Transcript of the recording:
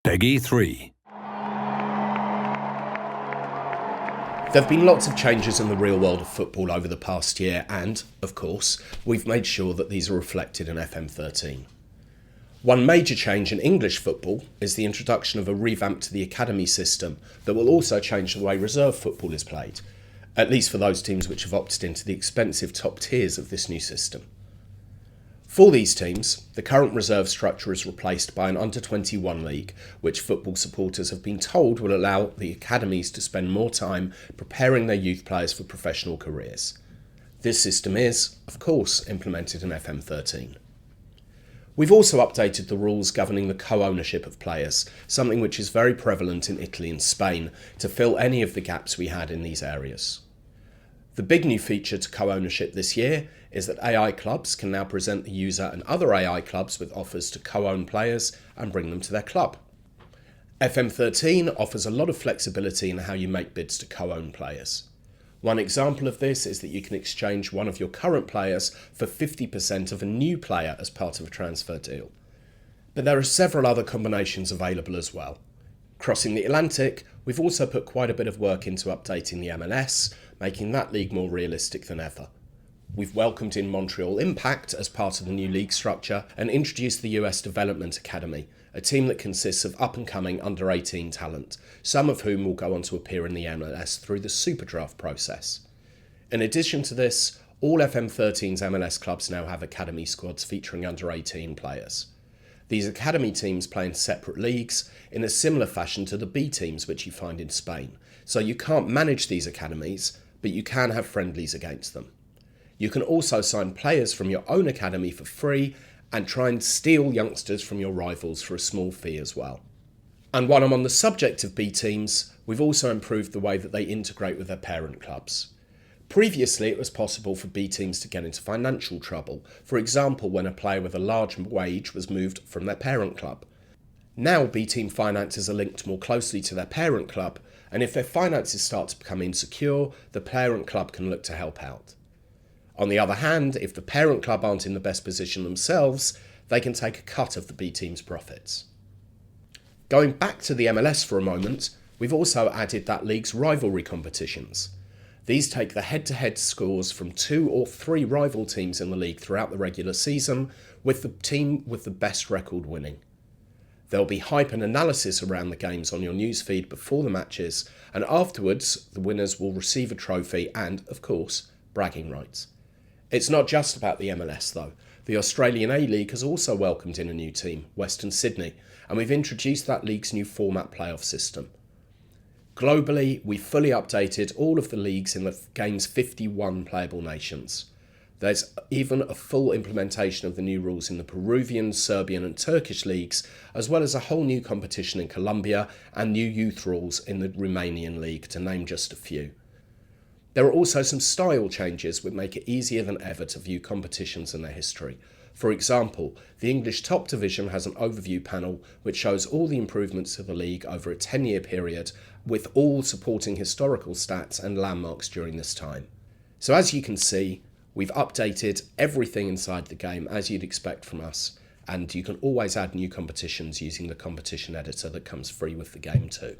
Peggy 3. There have been lots of changes in the real world of football over the past year and, of course, we've made sure that these are reflected in FM13. One major change in English football is the introduction of a revamp to the academy system that will also change the way reserve football is played, at least for those teams which have opted into the expensive top tiers of this new system. For these teams, the current reserve structure is replaced by an under-21 league, which football supporters have been told will allow the academies to spend more time preparing their youth players for professional careers. This system is, of course, implemented in FM13. We've also updated the rules governing the co-ownership of players, something which is very prevalent in Italy and Spain, to fill any of the gaps we had in these areas. The big new feature to co-ownership this year is that AI clubs can now present the user and other AI clubs with offers to co-own players and bring them to their club. FM13 offers a lot of flexibility in how you make bids to co-own players. One example of this is that you can exchange one of your current players for 50% of a new player as part of a transfer deal. But there are several other combinations available as well. Crossing the Atlantic, we've also put quite a bit of work into updating the MLS, making that league more realistic than ever. We've welcomed in Montreal Impact as part of the new league structure and introduced the US Development Academy, a team that consists of up-and-coming under-18 talent, some of whom will go on to appear in the MLS through the Super Draft process. In addition to this, all FM13's MLS clubs now have academy squads featuring under-18 players. These academy teams play in separate leagues in a similar fashion to the B teams which you find in Spain, so you can't manage these academies, but you can have friendlies against them. You can also sign players from your own academy for free and try and steal youngsters from your rivals for a small fee as well. And while I'm on the subject of B teams, we've also improved the way that they integrate with their parent clubs. Previously, it was possible for B teams to get into financial trouble, for example when a player with a large wage was moved from their parent club. Now B team finances are linked more closely to their parent club, and if their finances start to become insecure, the parent club can look to help out. On the other hand, if the parent club aren't in the best position themselves, they can take a cut of the B team's profits. Going back to the MLS for a moment, we've also added that league's rivalry competitions. These take the head-to-head scores from 2 or 3 rival teams in the league throughout the regular season, with the team with the best record winning. There'll be hype and analysis around the games on your newsfeed before the matches, and afterwards the winners will receive a trophy and, of course, bragging rights. It's not just about the MLS though. The Australian A-League has also welcomed in a new team, Western Sydney, and we've introduced that league's new format playoff system. Globally, we fully updated all of the leagues in the game's 51 playable nations. There's even a full implementation of the new rules in the Peruvian, Serbian and Turkish leagues, as well as a whole new competition in Colombia and new youth rules in the Romanian league, to name just a few. There are also some style changes which make it easier than ever to view competitions and their history. For example, the English Top Division has an overview panel which shows all the improvements of the league over a 10-year period, with all supporting historical stats and landmarks during this time. So as you can see, we've updated everything inside the game as you'd expect from us, and you can always add new competitions using the competition editor that comes free with the game too.